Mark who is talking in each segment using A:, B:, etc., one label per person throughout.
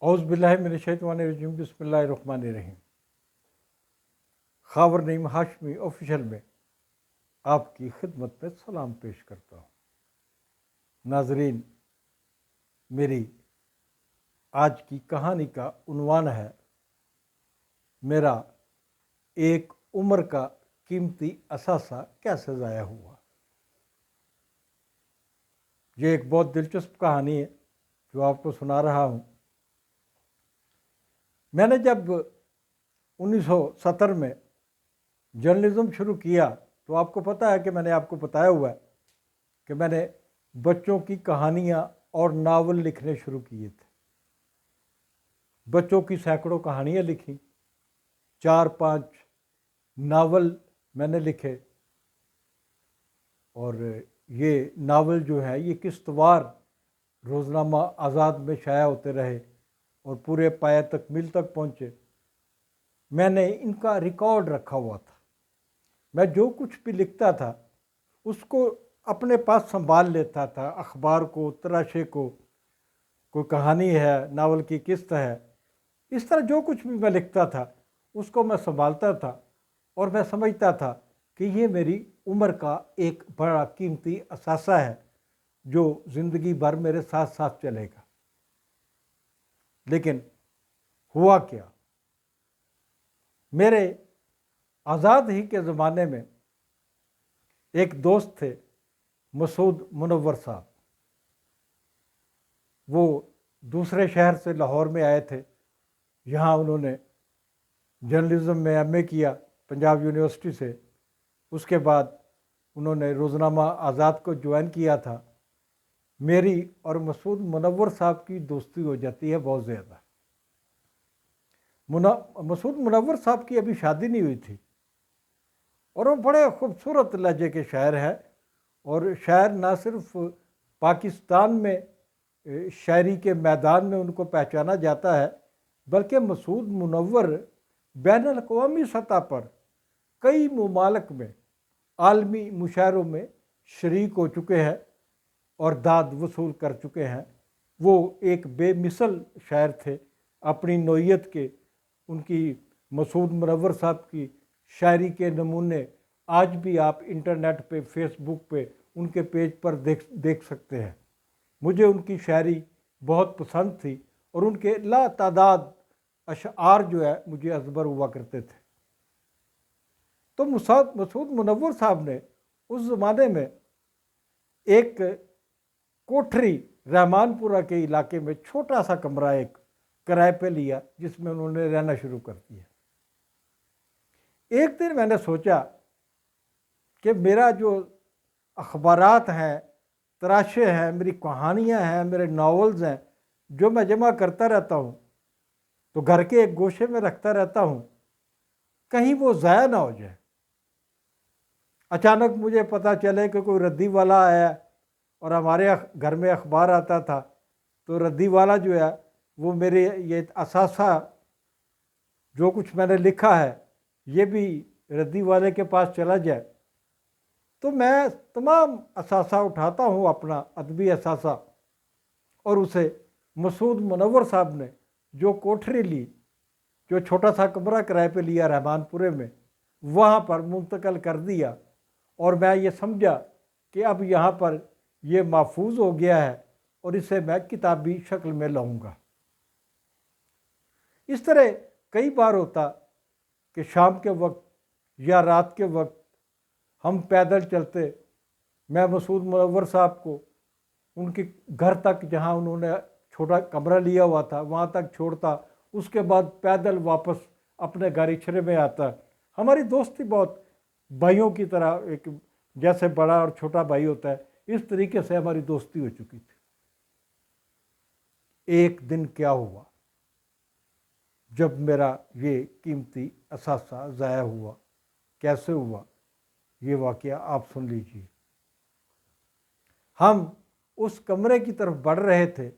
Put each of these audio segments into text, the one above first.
A: اعوذ باللہ من الشیطان الرجیم، بسم اللہ الرحمن الرحیم۔ خاور نعیم ہاشمی آفیشل میں آپ کی خدمت میں سلام پیش کرتا ہوں۔ ناظرین، میری آج کی کہانی کا عنوان ہے میرا ایک عمر کا قیمتی اثاثہ کیسے ضائع ہوا۔ یہ ایک بہت دلچسپ کہانی ہے جو آپ کو سنا رہا ہوں۔ میں نے جب 1970 میں جرنلزم شروع کیا تو آپ کو پتہ ہے کہ میں نے آپ کو بتایا ہوا ہے کہ میں نے بچوں کی کہانیاں اور ناول لکھنے شروع کیے تھے۔ بچوں کی سینکڑوں کہانیاں لکھی، 4-5 ناول میں نے لکھے، اور یہ ناول جو ہے یہ قسطوار روزنامہ آزاد میں شائع ہوتے رہے اور پورے پایہ تکمیل تک پہنچے۔ میں نے ان کا ریکارڈ رکھا ہوا تھا۔ میں جو کچھ بھی لکھتا تھا اس کو اپنے پاس سنبھال لیتا تھا، اخبار کو، تراشے کو، کوئی کہانی ہے، ناول کی قسط ہے، اس طرح جو کچھ بھی میں لکھتا تھا اس کو میں سنبھالتا تھا، اور میں سمجھتا تھا کہ یہ میری عمر کا ایک بڑا قیمتی اثاثہ ہے جو زندگی بھر میرے ساتھ ساتھ چلے گا۔ لیکن ہوا کیا، میرے آزاد ہی کے زمانے میں ایک دوست تھے مسعود منور صاحب۔ وہ دوسرے شہر سے لاہور میں آئے تھے۔ یہاں انہوں نے جرنلزم میں ایم اے کیا پنجاب یونیورسٹی سے۔ اس کے بعد انہوں نے روزنامہ آزاد کو جوائن کیا تھا۔ میری اور مسعود منور صاحب کی دوستی ہو جاتی ہے بہت زیادہ۔ مسعود منور صاحب کی ابھی شادی نہیں ہوئی تھی، اور وہ بڑے خوبصورت لہجے کے شاعر ہیں، اور شاعر نہ صرف پاکستان میں شاعری کے میدان میں ان کو پہچانا جاتا ہے، بلکہ مسعود منور بین الاقوامی سطح پر کئی ممالک میں عالمی مشاعروں میں شریک ہو چکے ہیں اور داد وصول کر چکے ہیں۔ وہ ایک بے مثل شاعر تھے اپنی نوعیت کے۔ ان کی مسعود منور صاحب کی شاعری کے نمونے آج بھی آپ انٹرنیٹ پہ، فیس بک پہ ان کے پیج پر دیکھ سکتے ہیں۔ مجھے ان کی شاعری بہت پسند تھی، اور ان کے لا تعداد اشعار جو ہے مجھے ازبر ہوا کرتے تھے۔ تو مسعود منور صاحب نے اس زمانے میں ایک کوٹھری رحمان پورہ کے علاقے میں چھوٹا سا کمرہ ایک کرائے پہ لیا، جس میں انہوں نے رہنا شروع کر دیا۔ ایک دن میں نے سوچا کہ میرا جو اخبارات ہیں، تراشے ہیں، میری کہانیاں ہیں، میرے ناولز ہیں جو میں جمع کرتا رہتا ہوں تو گھر کے ایک گوشے میں رکھتا رہتا ہوں، کہیں وہ ضائع نہ ہو جائے۔ اچانک مجھے پتہ چلے کہ کوئی ردی والا آیا، اور ہمارے گھر میں اخبار آتا تھا، تو ردی والا جو ہے وہ میرے یہ اثاثہ جو کچھ میں نے لکھا ہے یہ بھی ردی والے کے پاس چلا جائے۔ تو میں تمام اثاثہ اٹھاتا ہوں، اپنا ادبی اثاثہ، اور اسے مسعود منور صاحب نے جو کوٹھری لی، جو چھوٹا سا کمرہ کرائے پہ لیا رحمان پورے میں، وہاں پر منتقل کر دیا، اور میں یہ سمجھا کہ اب یہاں پر یہ محفوظ ہو گیا ہے اور اسے میں کتابی شکل میں لاؤں گا۔ اس طرح کئی بار ہوتا کہ شام کے وقت یا رات کے وقت ہم پیدل چلتے، میں مسعود منور صاحب کو ان کے گھر تک، جہاں انہوں نے چھوٹا کمرہ لیا ہوا تھا، وہاں تک چھوڑتا، اس کے بعد پیدل واپس اپنے گاڑی چھرے میں آتا۔ ہماری دوستی بہت بھائیوں کی طرح، ایک جیسے بڑا اور چھوٹا بھائی ہوتا ہے، اس طریقے سے ہماری دوستی ہو چکی تھی۔ ایک دن کیا ہوا جب میرا یہ قیمتی اثاثہ ضائع ہوا، کیسے ہوا یہ واقعہ آپ سن لیجیے۔ ہم اس کمرے کی طرف بڑھ رہے تھے،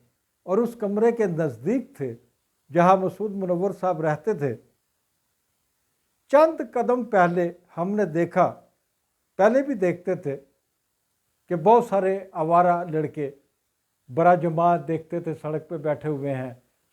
A: اور اس کمرے کے نزدیک تھے جہاں مسعود منور صاحب رہتے تھے۔ چند قدم پہلے ہم نے دیکھا، پہلے بھی دیکھتے تھے، کہ بہت سارے آوارہ لڑکے برا جماعت دیکھتے تھے، سڑک پہ بیٹھے ہوئے ہیں،